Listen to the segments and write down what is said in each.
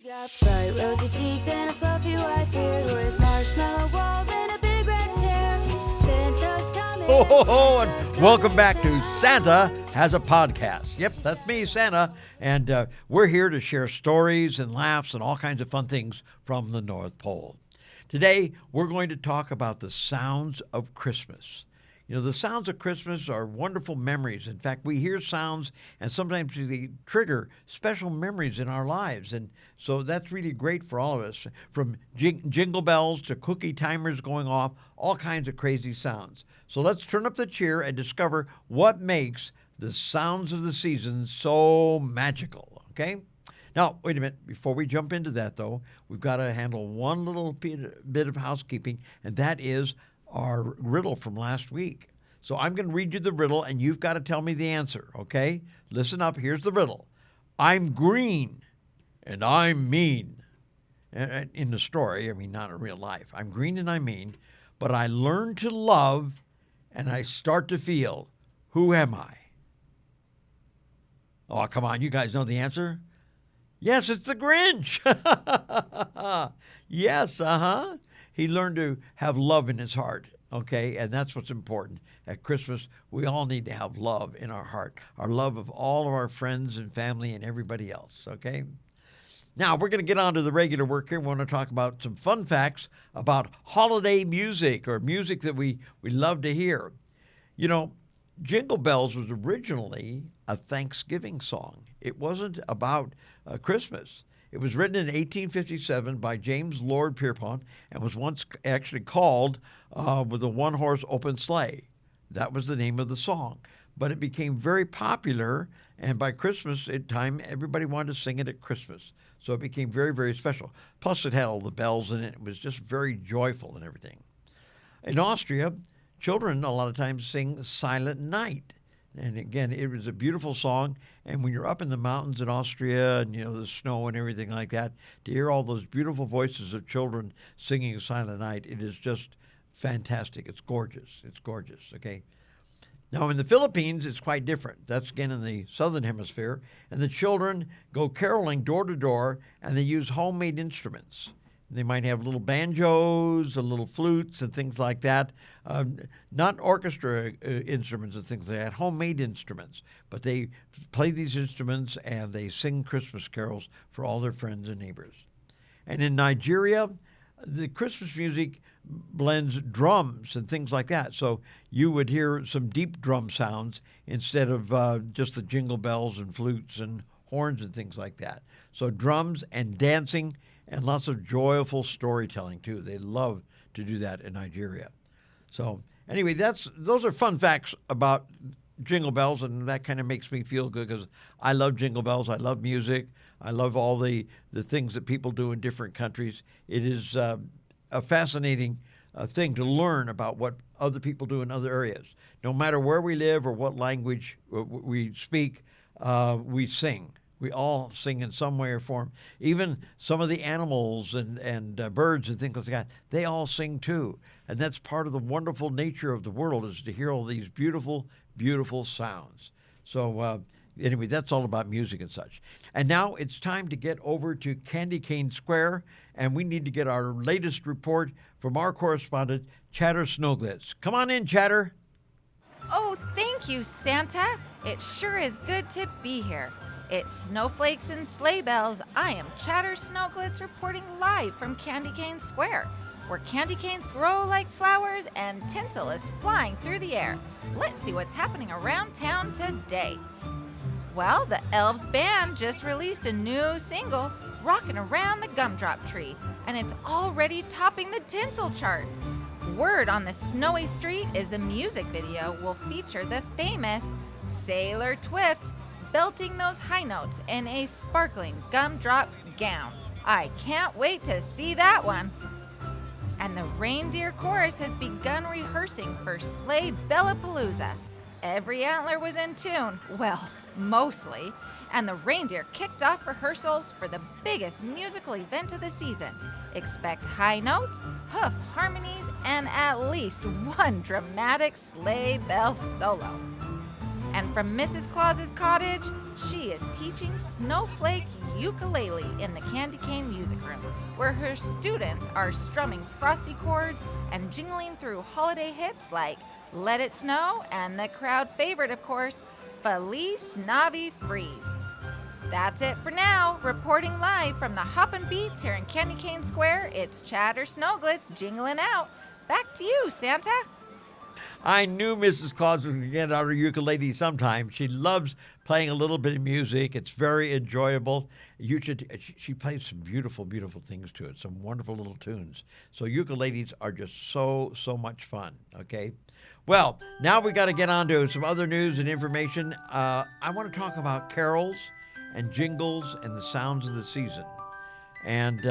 Got bright rosy cheeks and a fluffy white beard with marshmallow walls and a big red chair. Santa's coming. And welcome back to Santa Has a Podcast. Yep, that's me, Santa, and we're here to share stories and laughs and all kinds of fun things from the North Pole. Today, we're going to talk about the sounds of Christmas. You know, the sounds of Christmas are wonderful memories. In fact, we hear sounds, and sometimes they trigger special memories in our lives. And so that's really great for all of us, from jingle bells to cookie timers going off, all kinds of crazy sounds. So let's turn up the cheer and discover what makes the sounds of the season so magical, okay? Now, wait a minute. Before we jump into that, though, we've got to handle one little bit of housekeeping, and that is our riddle from last week. So I'm going to read you the riddle, and you've got to tell me the answer, okay? Listen up. Here's the riddle. I'm green, and I'm mean. In the story, I mean, not in real life. I'm green and I'm mean, but I learn to love, and I start to feel. Who am I? Oh, come on. You guys know the answer? Yes, it's the Grinch. Yes, He learned to have love in his heart, okay? And that's what's important. At Christmas, we all need to have love in our heart, our love of all of our friends and family and everybody else, okay? Now, we're going to get on to the regular work here. We want to talk about some fun facts about holiday music, or music that we love to hear. You know, Jingle Bells was originally a Thanksgiving song. It wasn't about Christmas. It was written in 1857 by James Lord Pierpont and was once actually called with a one-horse open sleigh. That was the name of the song. But it became very popular, and by Christmas time, everybody wanted to sing it at Christmas. So it became very, very special. Plus, it had all the bells in it. It was just very joyful and everything. In Austria, children a lot of times sing Silent Night. And again, it was a beautiful song. And when you're up in the mountains in Austria and, you know, the snow and everything like that, to hear all those beautiful voices of children singing Silent Night, it is just fantastic. It's gorgeous. It's gorgeous, okay? Now, in the Philippines, it's quite different. That's, again, in the southern hemisphere. And the children go caroling door to door, and they use homemade instruments. They might have little banjos and little flutes and things like that. Not orchestra instruments and things like that, homemade instruments. But they play these instruments and they sing Christmas carols for all their friends and neighbors. And in Nigeria, the Christmas music blends drums and things like that. So you would hear some deep drum sounds instead of just the jingle bells and flutes and horns and things like that. So drums and dancing and lots of joyful storytelling, too. They love to do that in Nigeria. So anyway, those are fun facts about Jingle Bells, and that kind of makes me feel good because I love Jingle Bells. I love music. I love all the things that people do in different countries. It is a fascinating thing to learn about what other people do in other areas. No matter where we live or what language we speak, we sing. We all sing in some way or form. Even some of the animals and birds and things like that, they all sing too. And that's part of the wonderful nature of the world, is to hear all these beautiful, beautiful sounds. So anyway, that's all about music and such. And now it's time to get over to Candy Cane Square, and we need to get our latest report from our correspondent, Chatter Snowglitz. Come on in, Chatter. Oh, thank you, Santa. It sure is good to be here. It's snowflakes and sleigh bells. I am Chatter Snowglitz reporting live from Candy Cane Square, where candy canes grow like flowers and tinsel is flying through the air. Let's see what's happening around town today. Well, the Elves Band just released a new single, Rockin' Around the Gumdrop Tree, and it's already topping the tinsel charts. Word on the snowy street is the music video will feature the famous Sailor Twift belting those high notes in a sparkling gumdrop gown. I can't wait to see that one. And the reindeer chorus has begun rehearsing for Sleigh Bellapalooza. Every antler was in tune, well, mostly, and the reindeer kicked off rehearsals for the biggest musical event of the season. Expect high notes, hoof harmonies, and at least one dramatic sleigh bell solo. And from Mrs. Claus's cottage, she is teaching snowflake ukulele in the Candy Cane room, where her students are strumming frosty chords and jingling through holiday hits like Let It Snow and the crowd favorite, of course, Feliz Navi Freeze. That's it for now. Reporting live from the Hoppin' Beats here in Candy Cane Square, it's Chatter Snowglitz jingling out. Back to you, Santa. I knew Mrs. Claus was going to get out her ukulele sometime. She loves playing a little bit of music. It's very enjoyable. She plays some beautiful, beautiful things to it, some wonderful little tunes. So ukuleles are just so much fun, okay? Well, now we got to get on to some other news and information. I want to talk about carols and jingles and the sounds of the season. And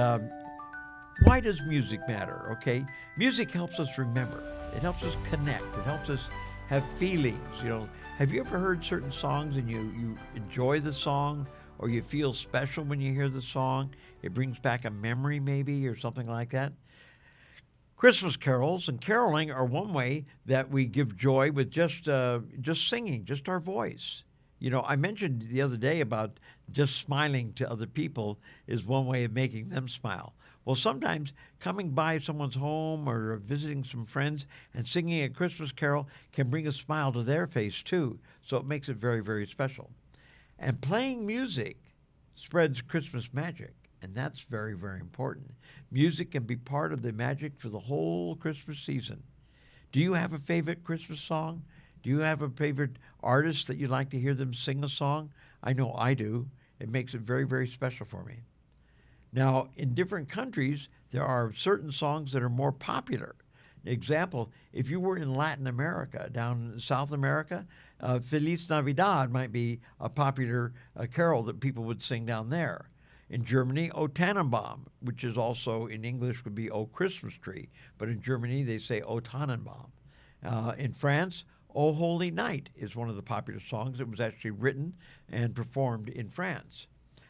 why does music matter, okay? Music helps us remember. It helps us connect. It helps us have feelings. You know, have you ever heard certain songs and you enjoy the song, or you feel special when you hear the song? It brings back a memory maybe, or something like that. Christmas carols and caroling are one way that we give joy with just singing, just our voice. You know, I mentioned the other day about just smiling to other people is one way of making them smile. Well, sometimes coming by someone's home or visiting some friends and singing a Christmas carol can bring a smile to their face too. So it makes it very, very special. And playing music spreads Christmas magic, and that's very, very important. Music can be part of the magic for the whole Christmas season. Do you have a favorite Christmas song? Do you have a favorite artist that you'd like to hear them sing a song? I know I do. It makes it very, very special for me. Now, in different countries, there are certain songs that are more popular. Example, if you were in Latin America, down in South America, Feliz Navidad might be a popular carol that people would sing down there. In Germany, O Tannenbaum, which is also in English would be O Christmas Tree, but in Germany they say O Tannenbaum. In France, O Holy Night is one of the popular songs that was actually written and performed in France.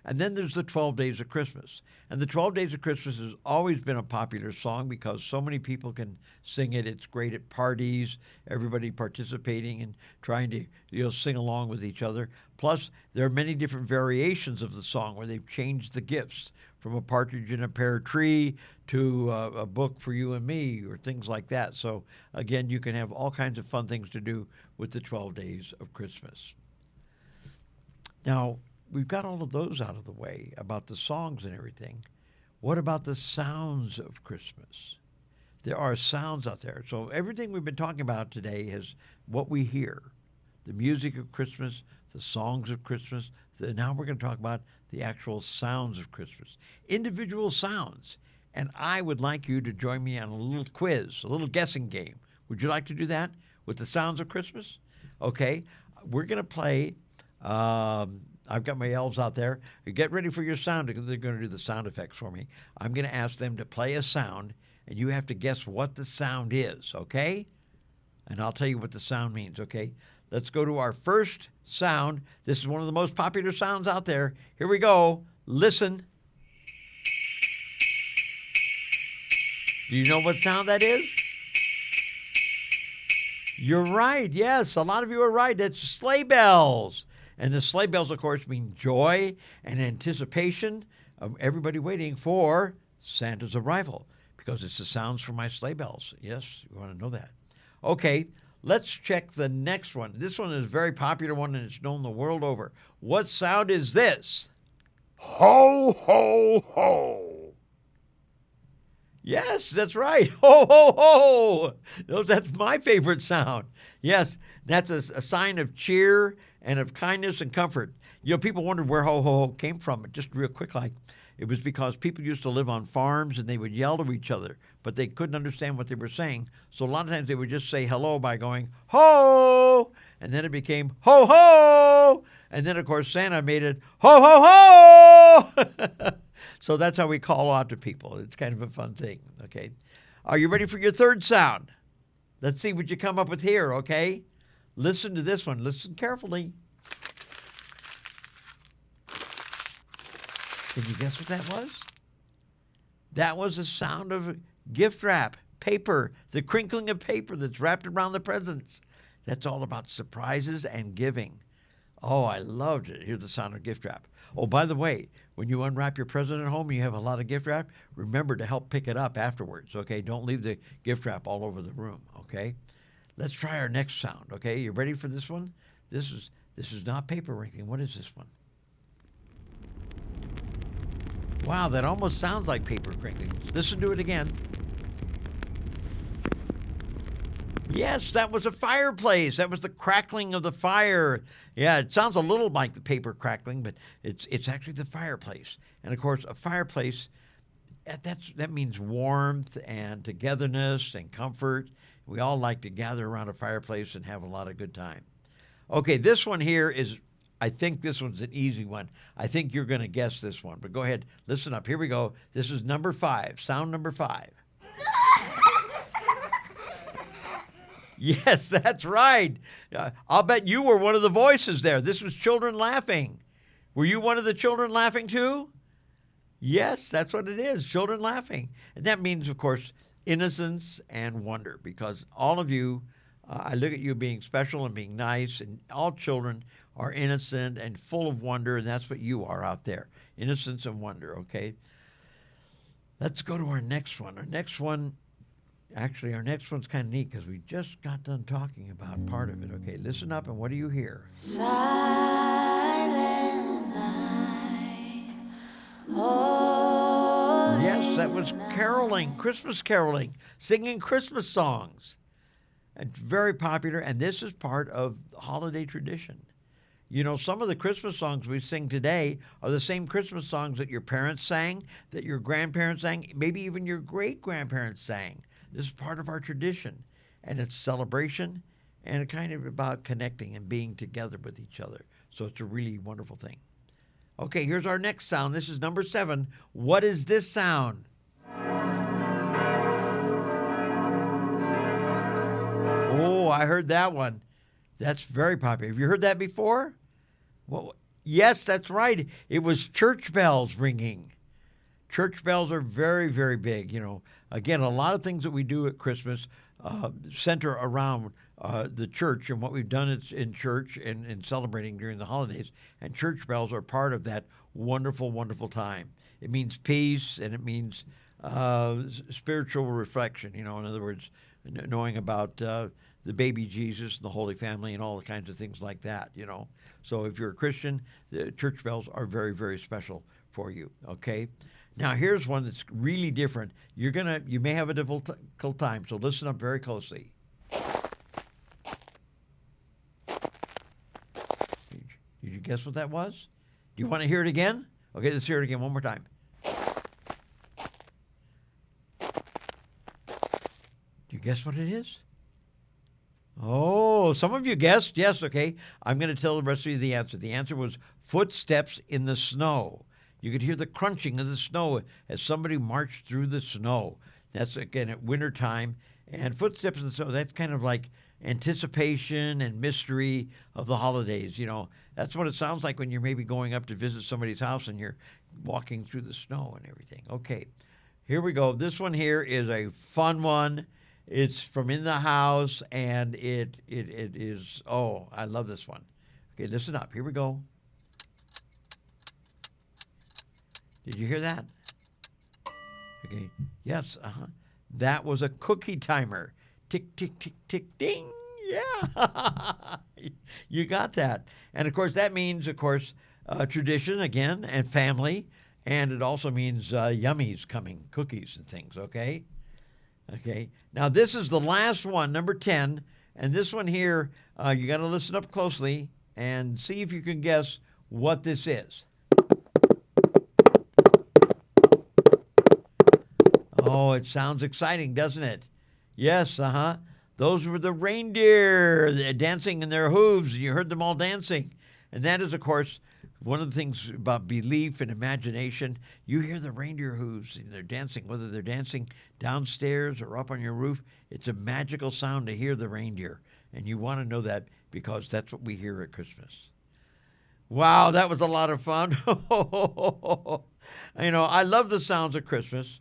And then there's the 12 Days of Christmas. And the 12 Days of Christmas has always been a popular song because so many people can sing it. It's great at parties, everybody participating and trying to sing along with each other. Plus, there are many different variations of the song where they've changed the gifts from a partridge in a pear tree to a book for you and me or things like that. So, again, you can have all kinds of fun things to do with the 12 Days of Christmas. Now, we've got all of those out of the way about the songs and everything. What about the sounds of Christmas? There are sounds out there. So everything we've been talking about today is what we hear. The music of Christmas, the songs of Christmas. Now we're going to talk about the actual sounds of Christmas. Individual sounds. And I would like you to join me on a little quiz, a little guessing game. Would you like to do that with the sounds of Christmas? Okay. We're going to play... I've got my elves out there. Get ready for your sound because they're going to do the sound effects for me. I'm going to ask them to play a sound, and you have to guess what the sound is, okay? And I'll tell you what the sound means, okay? Let's go to our first sound. This is one of the most popular sounds out there. Here we go. Listen. Do you know what sound that is? You're right. Yes, a lot of you are right. That's sleigh bells. And the sleigh bells, of course, mean joy and anticipation of everybody waiting for Santa's arrival because it's the sounds from my sleigh bells. Yes, you want to know that. Okay, let's check the next one. This one is a very popular one, and it's known the world over. What sound is this? Ho, ho, ho. Yes, that's right. Ho, ho, ho. That's my favorite sound. Yes, that's a sign of cheer and of kindness and comfort. You know, people wondered where ho, ho, ho came from. Just real quick, it was because people used to live on farms and they would yell to each other, but they couldn't understand what they were saying. So a lot of times they would just say hello by going, ho, and then it became ho, ho. And then, of course, Santa made it ho, ho, ho. So that's how we call out to people. It's kind of a fun thing, okay? Are you ready for your third sound? Let's see what you come up with here, okay? Listen to this one. Listen carefully. Can you guess what that was? That was the sound of gift wrap, paper, the crinkling of paper that's wrapped around the presents. That's all about surprises and giving. Oh, I loved it. Hear the sound of gift wrap. Oh, by the way, when you unwrap your present at home and you have a lot of gift wrap, remember to help pick it up afterwards, okay? Don't leave the gift wrap all over the room, okay? Let's try our next sound, okay? You ready for this one? This is not paper ringing. What is this one? Wow, that almost sounds like paper crinkling. Listen to it again. Yes, that was a fireplace. That was the crackling of the fire. Yeah, it sounds a little like the paper crackling, but it's actually the fireplace. And of course, a fireplace, that means warmth and togetherness and comfort. We all like to gather around a fireplace and have a lot of good time. Okay, this one here is, I think this one's an easy one. I think you're going to guess this one, but go ahead, listen up. Here we go. This is number 5, sound number 5. Yes, that's right. I'll bet you were one of the voices there. This was children laughing. Were you one of the children laughing too? Yes, that's what it is, children laughing. And that means, of course, innocence and wonder, because all of you, I look at you being special and being nice, and all children are innocent and full of wonder, and that's what you are out there, innocence and wonder, okay? Let's go to our next one. Our next one's kind of neat because we just got done talking about part of it. Okay, listen up, and what do you hear? Silent night. Oh, Yes, that was caroling, Christmas caroling, singing Christmas songs. And very popular, and this is part of holiday tradition. You know, some of the Christmas songs we sing today are the same Christmas songs that your parents sang, that your grandparents sang, maybe even your great-grandparents sang. This is part of our tradition, and it's celebration, and it's kind of about connecting and being together with each other. So it's a really wonderful thing. Okay, here's our next sound. This is number 7. What is this sound? Oh, I heard that one. That's very popular. Have you heard that before? Well, yes, that's right. It was church bells ringing. Church bells are very, very big. You know, again, a lot of things that we do at Christmas center around the church and what we've done in church and celebrating during the holidays. And church bells are part of that wonderful, wonderful time. It means peace, and it means spiritual reflection. You know, in other words, knowing about the baby Jesus and the Holy Family and all the kinds of things like that, you know. So if you're a Christian, the church bells are very, very special for you, okay? Now, here's one that's really different. You may have a difficult time, so listen up very closely. Did you guess what that was? Do you want to hear it again? Okay, let's hear it again one more time. Do you guess what it is? Oh, some of you guessed. Yes, okay. I'm going to tell the rest of you the answer. The answer was footsteps in the snow. You could hear the crunching of the snow as somebody marched through the snow. That's, again, at wintertime. And footsteps in the snow, that's kind of like anticipation and mystery of the holidays. You know, that's what it sounds like when you're maybe going up to visit somebody's house and you're walking through the snow and everything. Okay, here we go. This one here is a fun one. It's from In the House, and it is, oh, I love this one. Okay, listen up. Here we go. Did you hear that? Okay, yes, that was a cookie timer. Tick, tick, tick, tick, ding. Yeah, you got that. And, of course, that means, of course, tradition, again, and family. And it also means yummies coming, cookies and things, okay? Okay. Now, this is the last one, number 10. And this one here, you got to listen up closely and see if you can guess what this is. Oh, it sounds exciting, doesn't it? Yes, Those were the reindeer dancing in their hooves, and you heard them all dancing. And that is, of course, one of the things about belief and imagination. You hear the reindeer hooves, and they're dancing, whether they're dancing downstairs or up on your roof. It's a magical sound to hear the reindeer, and you want to know that because that's what we hear at Christmas. Wow, that was a lot of fun. You know, I love the sounds of Christmas.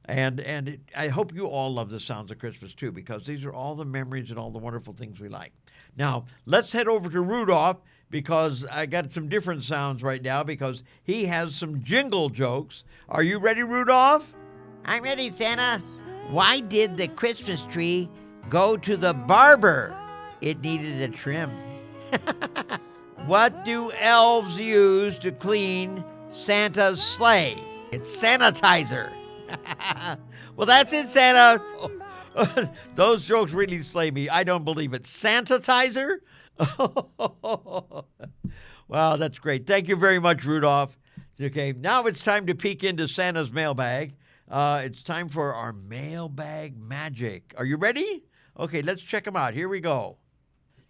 And I hope you all love the sounds of Christmas, too, because these are all the memories and all the wonderful things we like. Now, let's head over to Rudolph because I got some different sounds right now because he has some jingle jokes. Are you ready, Rudolph? I'm ready, Santa. Why did the Christmas tree go to the barber? It needed a trim. What do elves use to clean Santa's sleigh? It's sanitizer. Well, that's it, Santa. Those jokes really slay me. I don't believe it. Sanitizer? Wow, that's great. Thank you very much, Rudolph. Okay, now it's time to peek into Santa's mailbag. It's time for our mailbag magic. Are you ready? Okay, let's check them out. Here we go.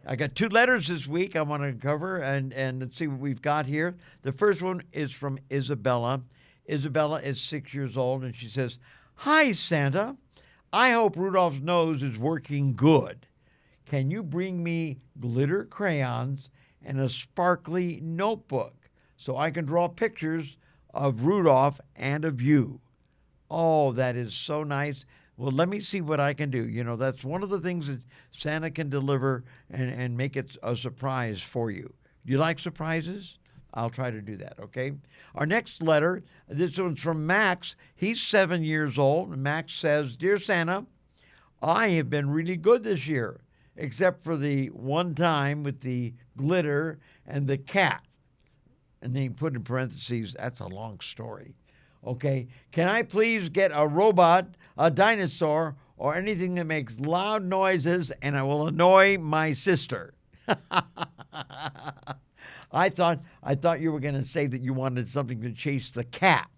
I got 2 letters this week I want to cover, and let's see what we've got here. The first one is from Isabella. Isabella is 6 years old, and she says, "Hi, Santa. I hope Rudolph's nose is working good. Can you bring me glitter crayons and a sparkly notebook so I can draw pictures of Rudolph and of you?" Oh, that is so nice. Well, let me see what I can do. You know, that's one of the things that Santa can deliver and make it a surprise for you. Do you like surprises? I'll try to do that, okay? Our next letter, this one's from Max. He's 7 years old. Max says, "Dear Santa, I have been really good this year, except for the one time with the glitter and the cat." And then he put in parentheses, that's a long story. Okay, can I please get a robot, a dinosaur, or anything that makes loud noises, and I will annoy my sister? I thought you were going to say that you wanted something to chase the cat,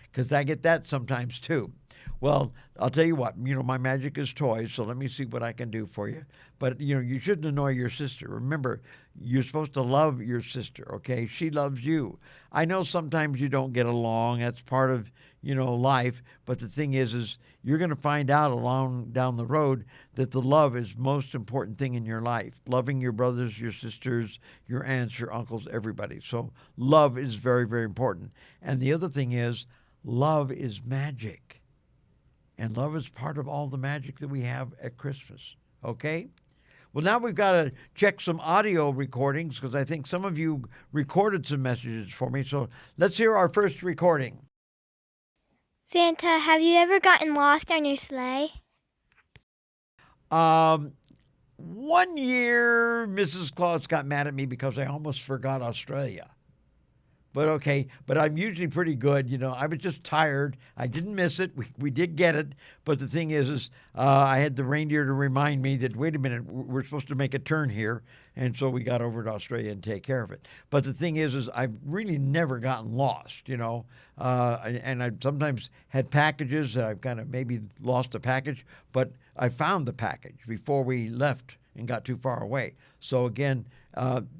because I get that sometimes too. Well, I'll tell you what, my magic is toys, so let me see what I can do for you. But, you shouldn't annoy your sister. Remember, you're supposed to love your sister, okay? She loves you. I know sometimes you don't get along. That's part of, life. But the thing is you're going to find out along down the road that the love is most important thing in your life. Loving your brothers, your sisters, your aunts, your uncles, everybody. So love is very, very important. And the other thing is love is magic. And love is part of all the magic that we have at Christmas, okay? Well, now we've got to check some audio recordings because I think some of you recorded some messages for me. So let's hear our first recording. Santa, have you ever gotten lost on your sleigh? 1 year, Mrs. Claus got mad at me because I almost forgot Australia. But okay, but I'm usually pretty good. I was just tired. I didn't miss it. We did get it. But the thing is I had the reindeer to remind me that, wait a minute, we're supposed to make a turn here. And so we got over to Australia and take care of it. But the thing is I've really never gotten lost, and I've sometimes had packages that I've kind of maybe lost a package, but I found the package before we left and got too far away. So again,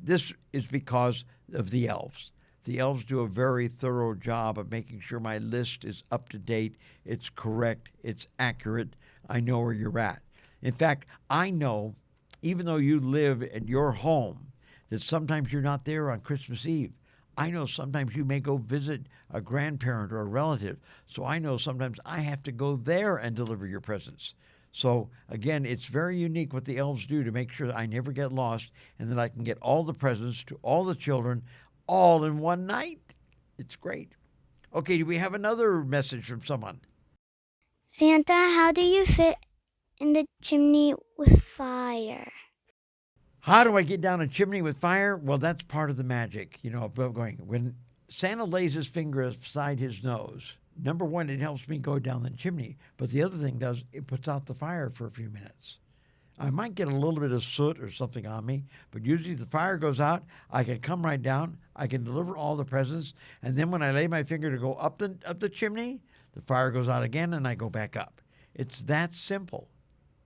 this is because of the elves. The elves do a very thorough job of making sure my list is up to date, it's correct, it's accurate. I know where you're at. In fact, I know, even though you live at your home, that sometimes you're not there on Christmas Eve. I know sometimes you may go visit a grandparent or a relative. So I know sometimes I have to go there and deliver your presents. So again, it's very unique what the elves do to make sure that I never get lost and that I can get all the presents to all the children all in one night. It's great. Okay, do we have another message from someone? Santa, how do you fit in the chimney with fire? How do I get down a chimney with fire? Well, that's part of the magic, of going. When Santa lays his finger beside his nose, number one, it helps me go down the chimney. But the other thing it puts out the fire for a few minutes. I might get a little bit of soot or something on me, but usually the fire goes out, I can come right down, I can deliver all the presents, and then when I lay my finger to go up the chimney, the fire goes out again and I go back up. It's that simple.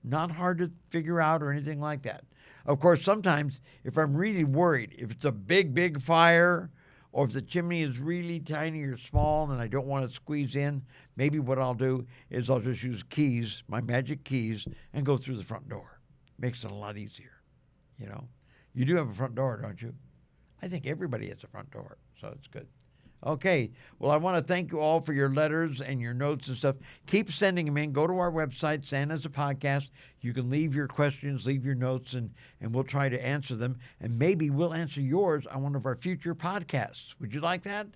Not hard to figure out or anything like that. Of course, sometimes if I'm really worried, if it's a big, big fire, or if the chimney is really tiny or small and I don't want to squeeze in, maybe what I'll do is I'll just use keys, my magic keys, and go through the front door. Makes it a lot easier, You do have a front door, don't you? I think everybody has a front door, so it's good. Okay. Well, I want to thank you all for your letters and your notes and stuff. Keep sending them in. Go to our website, Santa's a Podcast. You can leave your questions, leave your notes, and we'll try to answer them. And maybe we'll answer yours on one of our future podcasts. Would you like that?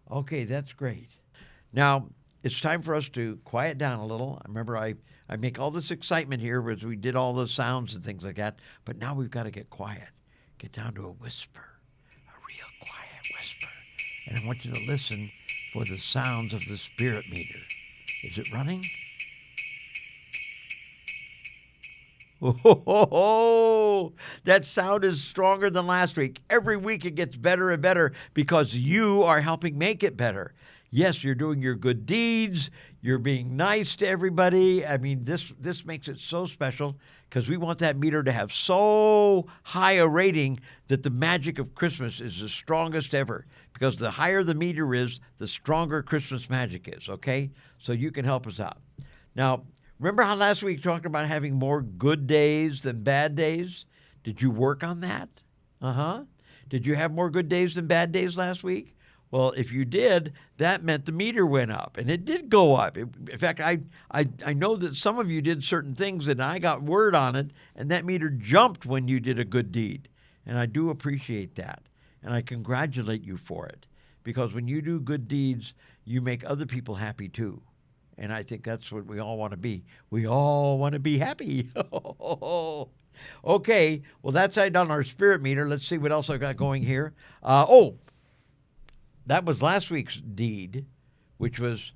Okay, that's great. Now, it's time for us to quiet down a little. I remember I make all this excitement here as we did all those sounds and things like that. But now we've got to get quiet. Get down to a whisper, a real quiet whisper. And I want you to listen for the sounds of the spirit meter. Is it running? Oh, that sound is stronger than last week. Every week it gets better and better because you are helping make it better. Yes, you're doing your good deeds. You're being nice to everybody. I mean, this makes it so special because we want that meter to have so high a rating that the magic of Christmas is the strongest ever. Because the higher the meter is, the stronger Christmas magic is, okay? So you can help us out. Now, remember how last week we talked about having more good days than bad days? Did you work on that? Did you have more good days than bad days last week? Well, if you did, that meant the meter went up, and it did go up. In fact, I know that some of you did certain things, and I got word on it, and that meter jumped when you did a good deed. And I do appreciate that, and I congratulate you for it, because when you do good deeds, you make other people happy too. And I think that's what we all want to be. We all want to be happy. Okay, well, that's it on our spirit meter. Let's see what else I got going here. That was last week's deed, which was,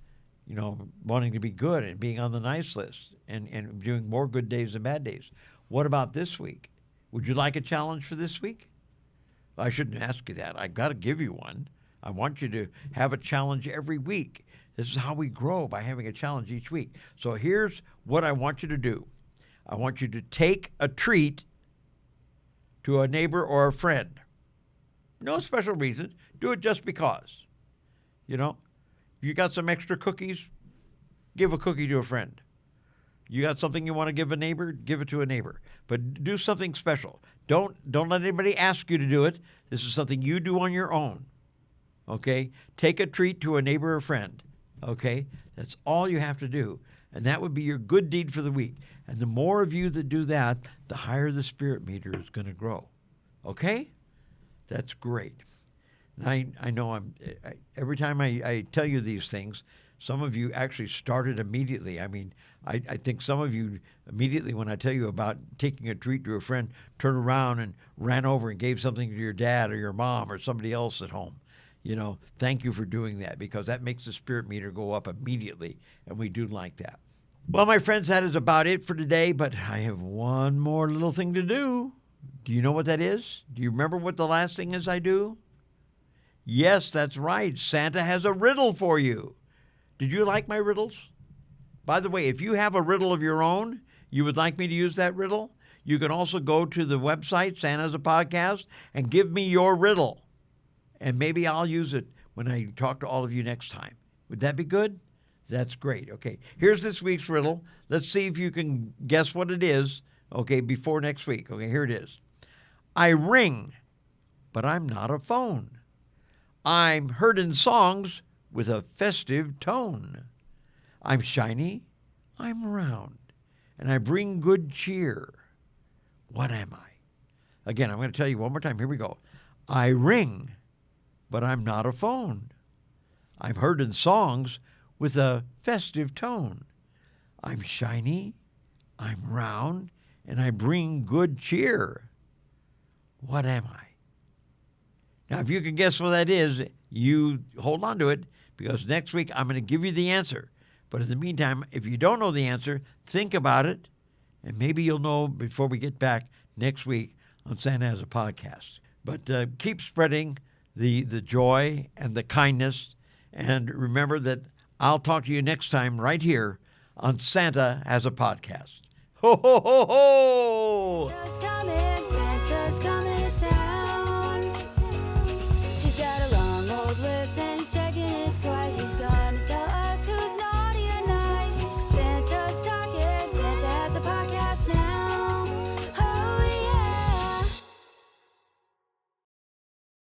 wanting to be good and being on the nice list and doing more good days than bad days. What about this week? Would you like a challenge for this week? I shouldn't ask you that. I've got to give you one. I want you to have a challenge every week. This is how we grow, by having a challenge each week. So here's what I want you to do. I want you to take a treat to a neighbor or a friend. No special reason. Do it just because. You got some extra cookies? Give a cookie to a friend. You got something you want to give a neighbor? Give it to a neighbor. But do something special. Don't let anybody ask you to do it. This is something you do on your own. Okay? Take a treat to a neighbor or friend. Okay? That's all you have to do. And that would be your good deed for the week. And the more of you that do that, the higher the spirit meter is going to grow. Okay? That's great. I know every time I tell you these things, some of you actually started immediately. I mean, I think some of you immediately, when I tell you about taking a treat to a friend, turned around and ran over and gave something to your dad or your mom or somebody else at home. Thank you for doing that, because that makes the spirit meter go up immediately, and we do like that. Well, my friends, that is about it for today, but I have one more little thing to do. Do you know what that is? Do you remember what the last thing is I do? Yes, that's right. Santa has a riddle for you. Did you like my riddles? By the way, if you have a riddle of your own, you would like me to use that riddle, you can also go to the website, Santa's a Podcast, and give me your riddle. And maybe I'll use it when I talk to all of you next time. Would that be good? That's great. Okay, here's this week's riddle. Let's see if you can guess what it is, okay, before next week. Okay, here it is. I ring, but I'm not a phone. I'm heard in songs with a festive tone. I'm shiny, I'm round, and I bring good cheer. What am I? Again, I'm going to tell you one more time. Here we go. I ring, but I'm not a phone. I'm heard in songs with a festive tone. I'm shiny, I'm round, and I bring good cheer. What am I? Now, if you can guess what that is, you hold on to it, because next week I'm going to give you the answer. But in the meantime, if you don't know the answer, think about it, and maybe you'll know before we get back next week on Santa Has a Podcast. But keep spreading the joy and the kindness, and remember that I'll talk to you next time right here on Santa Has a Podcast. Ho, ho, ho, ho!